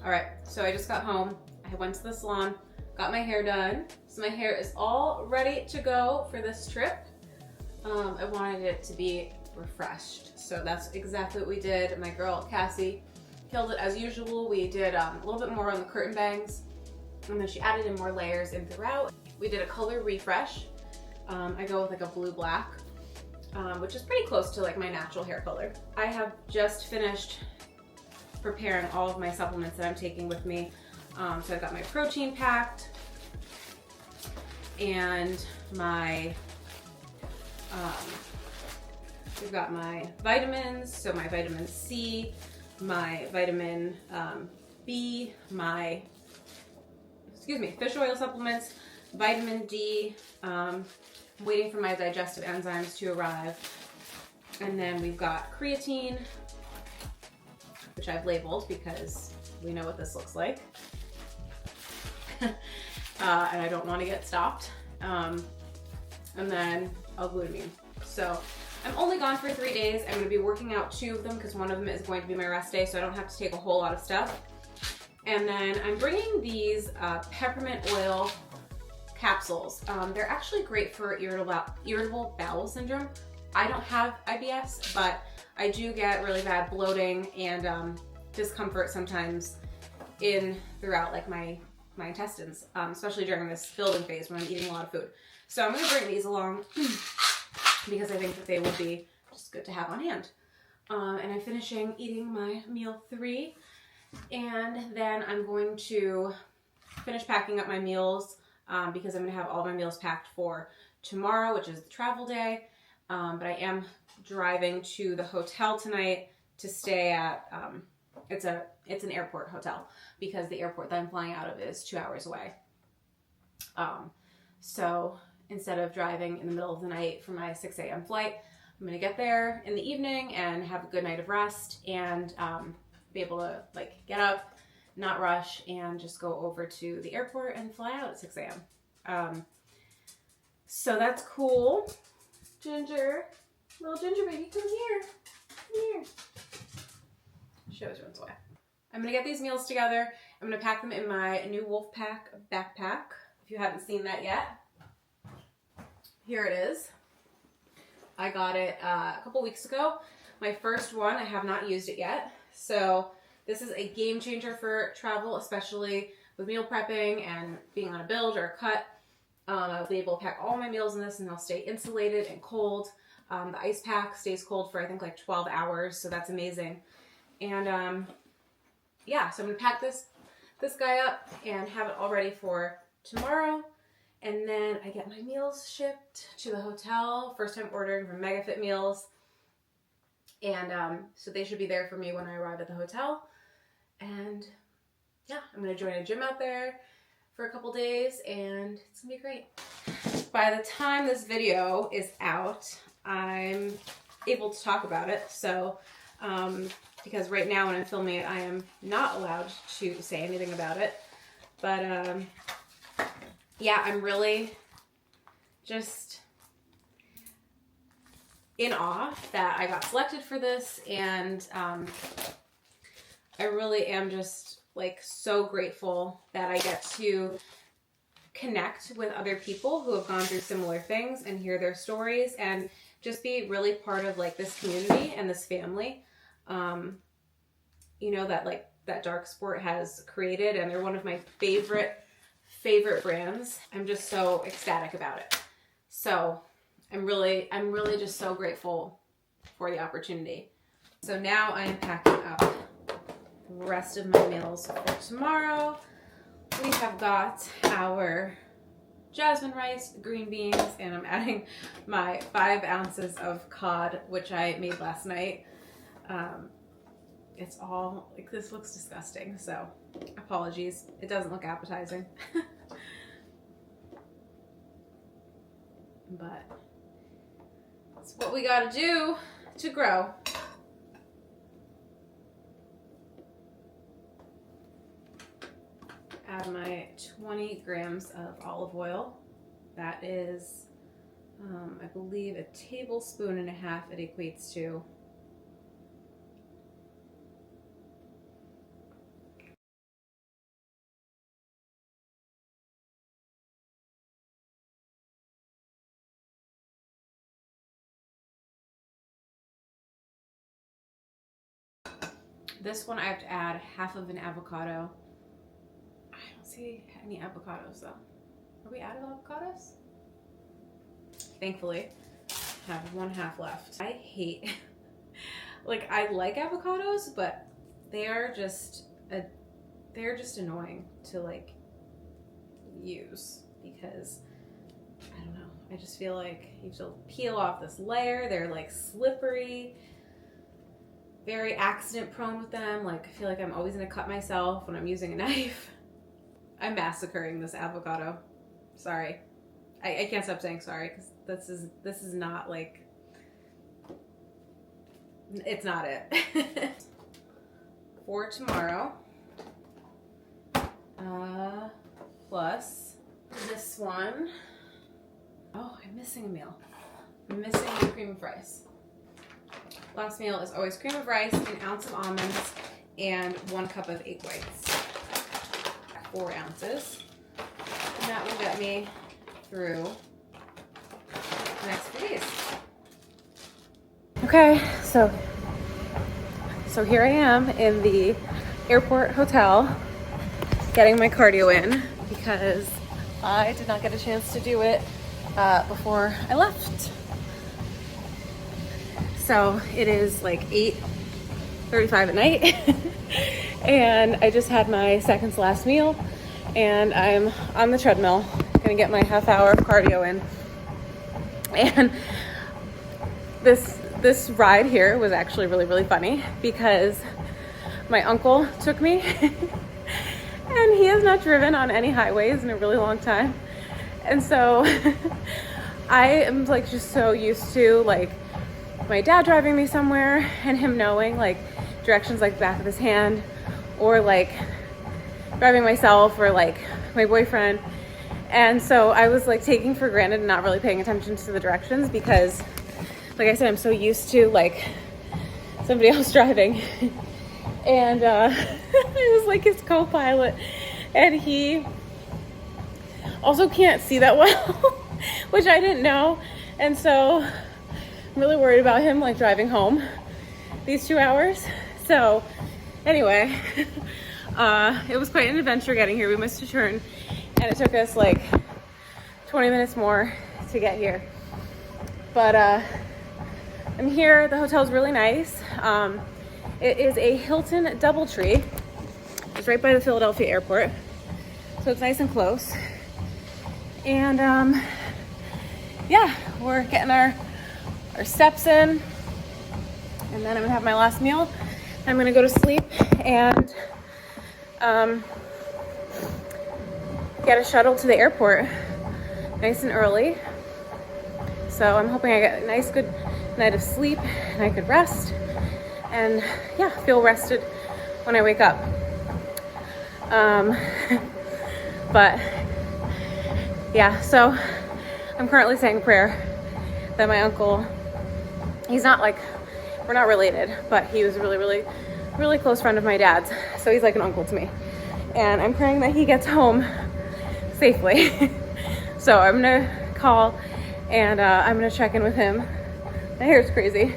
All right, so I just got home. I went to the salon, got my hair done. So my hair is all ready to go for this trip. I wanted it to be refreshed. So that's exactly what we did. My girl, Cassie, killed it as usual. We did a little bit more on the curtain bangs, and then she added in more layers in throughout. We did a color refresh. I go with like a blue-black, which is pretty close to like my natural hair color. I have just finished preparing all of my supplements that I'm taking with me. So I've got my protein packed and my, we've got my vitamins, so my vitamin C, my vitamin B, my, fish oil supplements, vitamin D, waiting for my digestive enzymes to arrive. And then we've got creatine, which I've labeled because we know what this looks like. And I don't want to get stopped. And then L-glutamine. So I'm only gone for 3 days. I'm going to be working out 2 of them because one of them is going to be my rest day, so I don't have to take a whole lot of stuff. And then I'm bringing these peppermint oil capsules. They're actually great for irritable bowel syndrome. I don't have IBS, but I do get really bad bloating and discomfort sometimes throughout like my intestines, especially during this building phase when I'm eating a lot of food. So I'm going to bring these along because I think that they would be just good to have on hand. And I'm finishing eating my meal 3, and then I'm going to finish packing up my meals because I'm going to have all my meals packed for tomorrow, which is the travel day. But I am driving to the hotel tonight to stay at, it's an airport hotel because the airport that I'm flying out of is 2 hours away. So instead of driving in the middle of the night for my 6 a.m. flight, I'm gonna get there in the evening and have a good night of rest and be able to like get up, not rush, and just go over to the airport and fly out at 6 a.m. So that's cool. Ginger, little Ginger baby, come here, come here. She always runs away. I'm gonna get these meals together. I'm gonna pack them in my new Wolfpack backpack. If you haven't seen that yet, here it is. I got it a couple weeks ago. My first one, I have not used it yet. So this is a game changer for travel, especially with meal prepping and being on a build or a cut. I'll be able to pack all my meals in this and they'll stay insulated and cold. The ice pack stays cold for I think like 12 hours, so that's amazing. And yeah, so I'm gonna pack this guy up and have it all ready for tomorrow. And then I get my meals shipped to the hotel. First time ordering from MegaFit Meals. And so they should be there for me when I arrive at the hotel. And yeah, I'm gonna join a gym out there for a couple days and it's gonna be great. By the time this video is out, I'm able to talk about it. So, because right now when I'm filming it, I am not allowed to say anything about it. But yeah, I'm really just in awe that I got selected for this, and I really am just like so grateful that I get to connect with other people who have gone through similar things and hear their stories and just be really part of like this community and this family, you know, that Darc Sport has created, and they're one of my favorite brands. I'm just so ecstatic about it. So I'm really just so grateful for the opportunity. So now I am packing up the rest of my meals for tomorrow. We have got our jasmine rice, green beans, and I'm adding my 5 ounces of cod, which I made last night. It's all, like, this looks disgusting, so apologies. It doesn't look appetizing. But it's what we gotta do to grow. Add my 20 grams of olive oil. That is, I believe, a tablespoon and a half it equates to. This one I have to add half of an avocado. I don't see any avocados though. Are we out of avocados? Thankfully, I have 1/2 left. I hate, like I like avocados, but they're just annoying to like use because I don't know. I just feel like you have to peel off this layer. They're like slippery, very accident prone with them. Like I feel like I'm always gonna cut myself when I'm using a knife. I'm massacring this avocado. Sorry. I can't stop saying sorry because this is not like, it's not it. For tomorrow, plus this one. Oh, I'm missing a meal. I'm missing the cream of rice. Last meal is always cream of rice, an ounce of almonds, and 1 cup of egg whites. 4 ounces. And that will get me through the next few days. Okay, so here I am in the airport hotel getting my cardio in because I did not get a chance to do it before I left. So it is like 8:35 at night and I just had my second to last meal and I'm on the treadmill gonna get my half hour of cardio in. And this ride here was actually really funny because my uncle took me and he has not driven on any highways in a really long time. And so I am like just so used to like my dad driving me somewhere and him knowing like directions like the back of his hand, or like driving myself or like my boyfriend. And so I was like taking for granted and not really paying attention to the directions because like I said, I'm so used to like somebody else driving. And I was like his co-pilot and he also can't see that well, which I didn't know. And so I'm really worried about him like driving home these 2 hours. So anyway, it was quite an adventure getting here. We missed a turn and it took us like 20 minutes more to get here. But I'm here. The hotel's really nice. It is a Hilton DoubleTree. It's right by the Philadelphia airport. So it's nice and close. And yeah, we're getting our steps in. And then I'm gonna have my last meal. I'm gonna go to sleep and get a shuttle to the airport nice and early. So I'm hoping I get a nice good night of sleep and I could rest and yeah, feel rested when I wake up. But yeah, so I'm currently saying a prayer that my uncle, he's not like, we're not related, but he was a really close friend of my dad's. So he's like an uncle to me. And I'm praying that he gets home safely. So I'm gonna call and I'm gonna check in with him. My hair's crazy,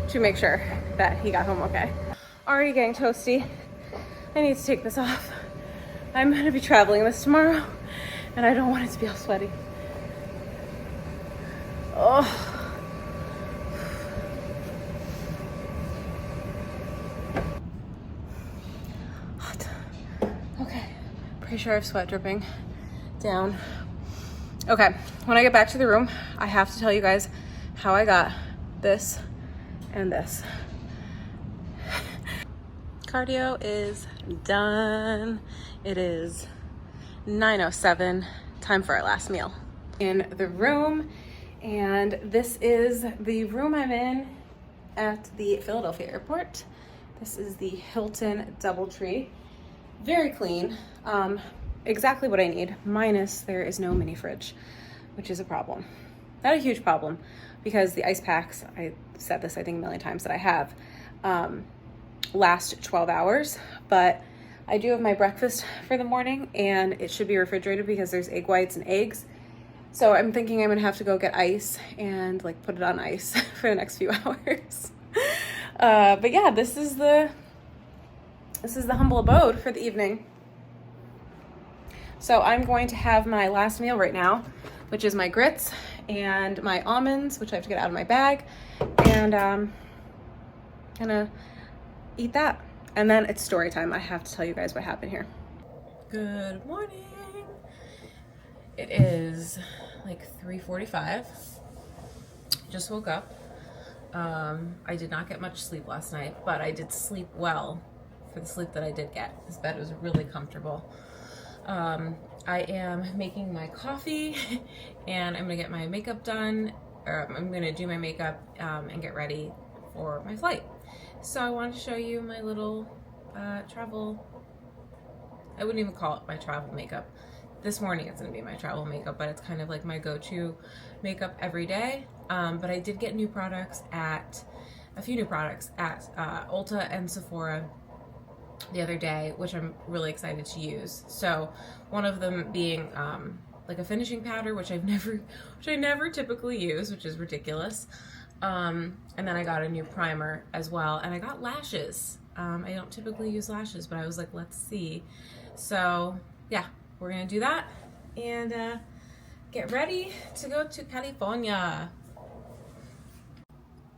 to make sure that he got home okay. Already getting toasty. I need to take this off. I'm gonna be traveling this tomorrow and I don't want it to be all sweaty. Oh. Okay, pretty sure I have sweat dripping down. Okay, when I get back to the room, I have to tell you guys how I got this and this. Cardio is done. It is 9:07, time for our last meal. In the room, and this is the room I'm in at the Philadelphia airport. This is the Hilton DoubleTree. Very clean, exactly what I need, minus there is no mini fridge, which is a problem. Not a huge problem, because the ice packs, I said this I think a million times that I have, last 12 hours, but I do have my breakfast for the morning and it should be refrigerated because there's egg whites and eggs. So I'm thinking I'm gonna have to go get ice and like put it on ice for the next few hours. But yeah, this is the This is the humble abode for the evening. So I'm going to have my last meal right now, which is my grits and my almonds, which I have to get out of my bag, and gonna eat that. And then it's story time. I have to tell you guys what happened here. Good morning. It is like 3:45. Just woke up. I did not get much sleep last night, but I did sleep well for the sleep that I did get. This bed was really comfortable. I am making my coffee and I'm gonna get my makeup done, or I'm gonna do my makeup and get ready for my flight. So I wanted to show you my little travel, I wouldn't even call it my travel makeup. This morning it's gonna be my travel makeup, but it's kind of like my go-to makeup every day. But I did get new products at, a few new products at Ulta and Sephora the other day, which I'm really excited to use. So one of them being like a finishing powder, which I never typically use, which is ridiculous. And then I got a new primer as well, and I got lashes. I don't typically use lashes, but I was like, let's see. So yeah, we're gonna do that and get ready to go to California.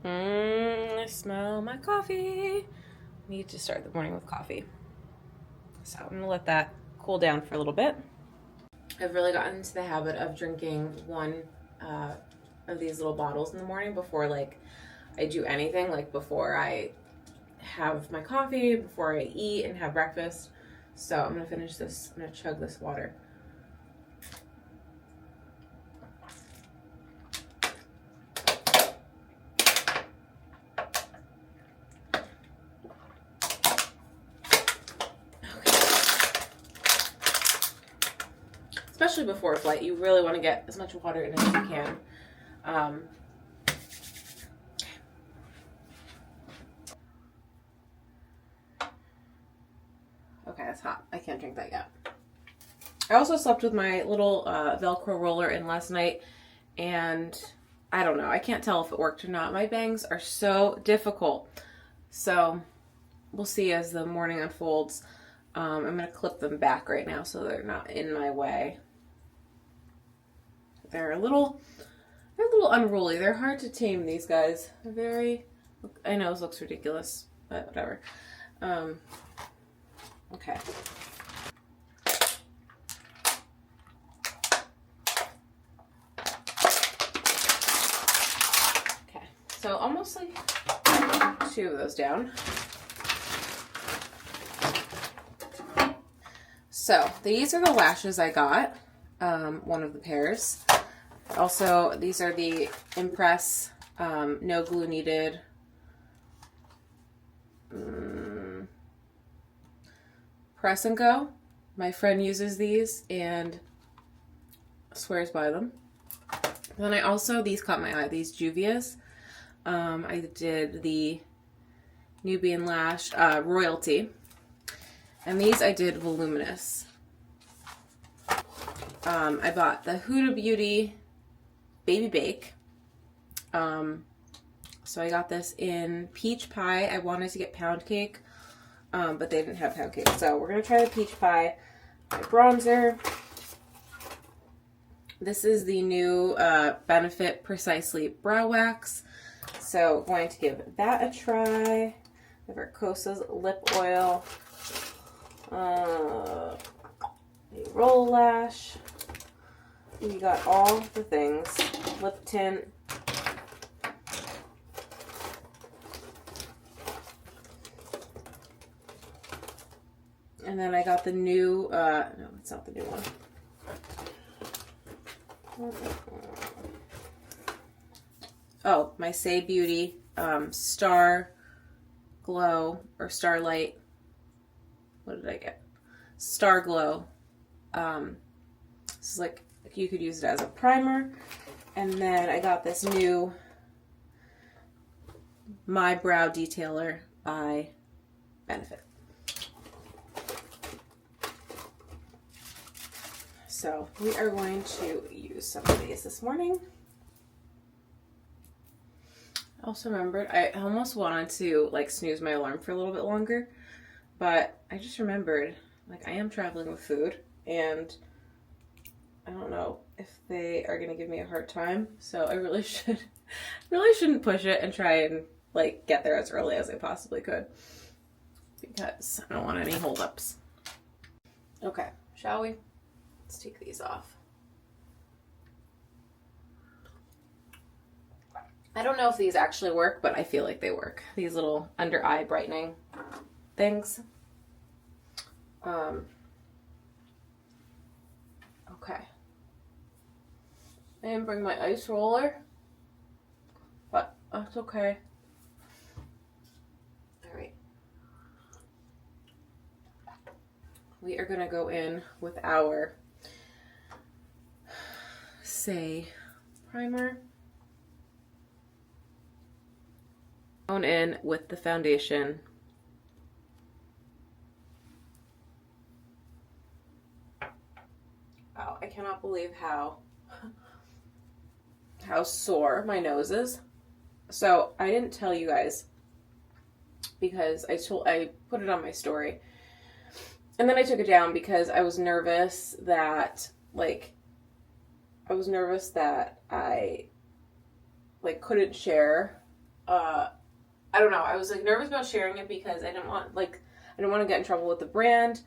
I smell my coffee. Need to start the morning with coffee. So I'm gonna let that cool down for a little bit. I've really gotten into the habit of drinking one of these little bottles in the morning before like I do anything, like before I have my coffee, before I eat and have breakfast. So I'm gonna finish this, I'm gonna chug this water. Especially before a flight, you really want to get as much water in as you can. Okay, that's hot. I can't drink that yet. I also slept with my little Velcro roller in last night, and I don't know. I can't tell if it worked or not. My bangs are so difficult. So we'll see as the morning unfolds. I'm going to clip them back right now so they're not in my way. They're a little unruly. They're hard to tame, these guys. They're very, I know this looks ridiculous, but whatever. Okay. Okay, so almost like 2 of those down. So these are the lashes I got, one of the pairs. Also, these are the Impress no glue needed press and go. My friend uses these and swears by them. Then I also, these caught my eye, these Juvia's. I did the Nubian Lash Royalty. And these I did Voluminous. I bought the Huda Beauty Baby Bake. So I got this in Peach Pie. I wanted to get Pound Cake, but they didn't have Pound Cake. So we're going to try the Peach Pie. My bronzer. This is the new Benefit Precisely Brow Wax. So going to give that a try. The Vercosa's Lip Oil. A roll lash. We got all the things. Lip tint. And then I got the new, no, it's not the new one. Oh, my Saie Beauty Star Glow or Starlight. What did I get? Star Glow. This is like, you could use it as a primer. And then I got this new My Brow Detailer by Benefit. So we are going to use some of these this morning. I also remembered I almost wanted to like snooze my alarm for a little bit longer, but I just remembered, like, I am traveling with food, and I don't know if they are gonna give me a hard time, so I really shouldn't push it and try and, like, get there as early as I possibly could, because I don't want any holdups. Okay, shall we? Let's take these off. I don't know if these actually work, but I feel like they work. These little under eye brightening things. Okay. I didn't bring my ice roller, but that's okay. All right. We are gonna go in with our Saie primer. Going in with the foundation. Wow, I cannot believe how sore my nose is. So I didn't tell you guys because I put it on my story, and then I took it down because I was nervous that I couldn't share. I don't know. I was like nervous about sharing it because I didn't want to get in trouble with the brand.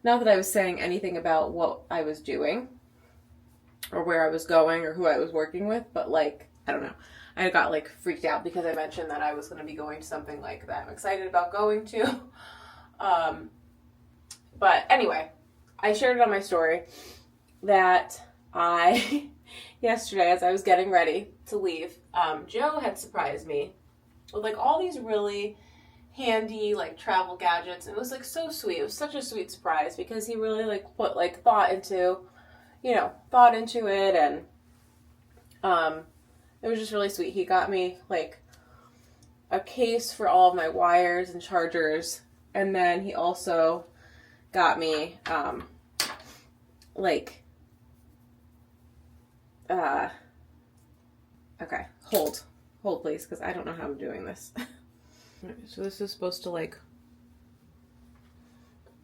Not that I was saying anything about what I was doing or where I was going or who I was working with, but like, I don't know. I got like freaked out because I mentioned that I was going to be going to something like that I'm excited about going to. But anyway, I shared it on my story that yesterday as I was getting ready to leave, Joe had surprised me with like all these really handy like travel gadgets. It was like so sweet. It was such a sweet surprise because he really like put like thought into it, and it was just really sweet. He got me like a case for all of my wires and chargers, and then he also got me okay, hold please, because I don't know how I'm doing this. So this is supposed to like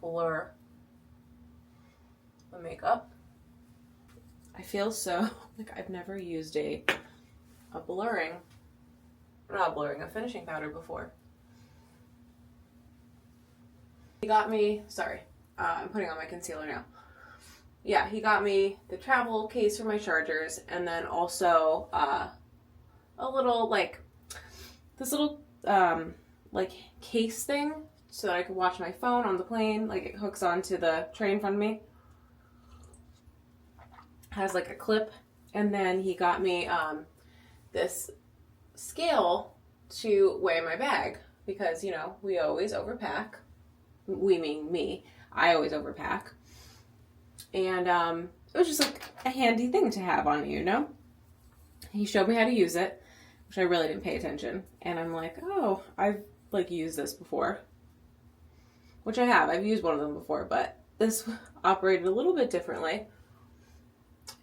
blur the makeup. I feel so like I've never used a finishing powder before. He got me, sorry, I'm putting on my concealer now. Yeah, he got me the travel case for my chargers, and then also a little like this little like case thing so that I could watch my phone on the plane. Like it hooks onto the tray in front of me. Has like a clip, and then he got me this scale to weigh my bag because we always overpack. We mean me. I always overpack, and it was just like a handy thing to have on you. He showed me how to use it, which I really didn't pay attention, and I'm like, oh, I've like used this before, which I have. I've used one of them before, but this operated a little bit differently.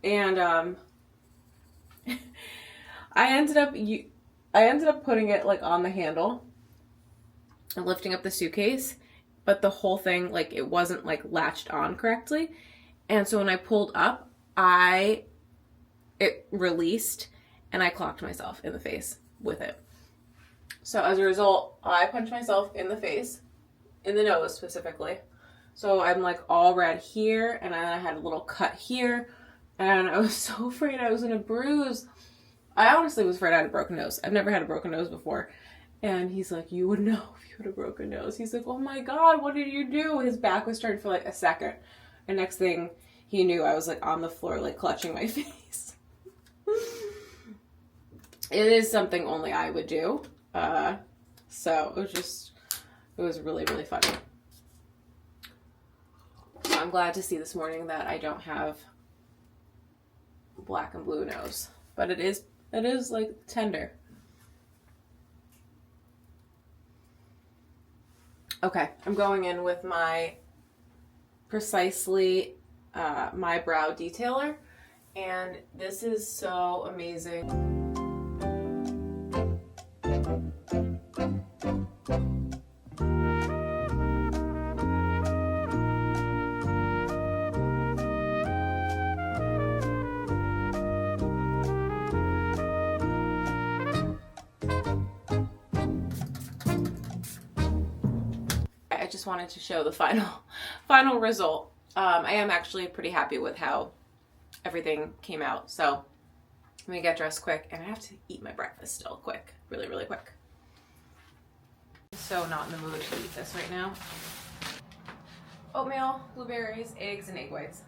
And I ended up putting it like on the handle and lifting up the suitcase, but the whole thing like it wasn't like latched on correctly, and so when I pulled up, it released, and I clocked myself in the face with it. So as a result, I punched myself in the face, in the nose specifically. So I'm like all red here, and then I had a little cut here. And I was so afraid I was going to bruise. I honestly was afraid I had a broken nose. I've never had a broken nose before. And he's like, you would know if you had a broken nose. He's like, oh my God, what did you do? His back was turned for like a second. And next thing he knew, I was like on the floor, like clutching my face. It is something only I would do. So it was really, really funny. So I'm glad to see this morning that I don't have black and blue nose, but it is like tender. Okay, I'm going in with my Precisely My Brow Detailer, and this is so amazing. just wanted to show the final result. I am actually pretty happy with how everything came out. So I'm gonna get dressed quick, and I have to eat my breakfast still quick, really, really quick. I'm so not in the mood to eat this right now. Oatmeal, blueberries, eggs, and egg whites.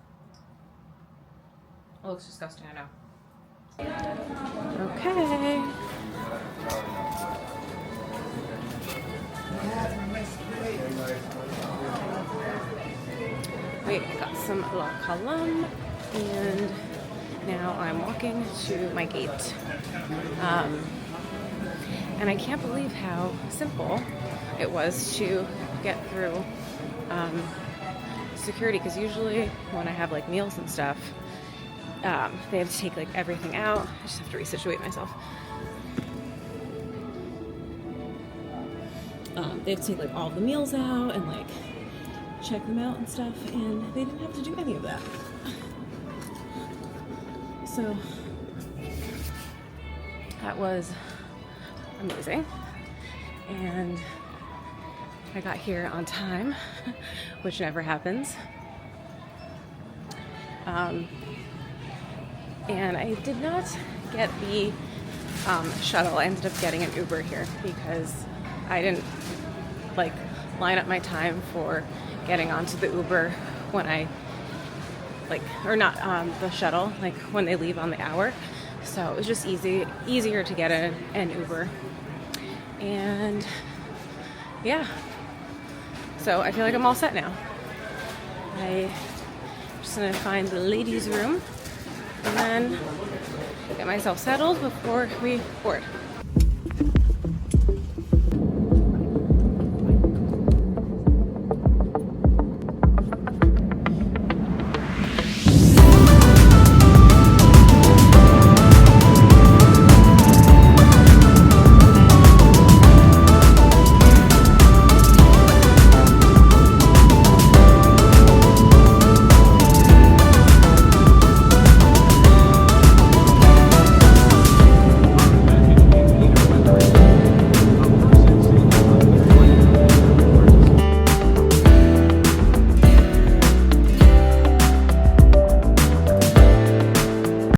It looks disgusting, I know. Okay. Wait, I got some La Colombe, and now I'm walking to my gate. And I can't believe how simple it was to get through security, because usually when I have like meals and stuff, they have to take like everything out. I just have to resituate myself. They have to take like all the meals out and like check them out and stuff, and they didn't have to do any of that. So that was amazing, and I got here on time, which never happens. And I did not get the shuttle. I ended up getting an Uber here because I didn't like line up my time for getting onto the Uber when I or not the shuttle, like when they leave on the hour. So it was just easier to get an Uber. And yeah, so I feel like I'm all set now. I'm just gonna find the ladies' room and then get myself settled before we board.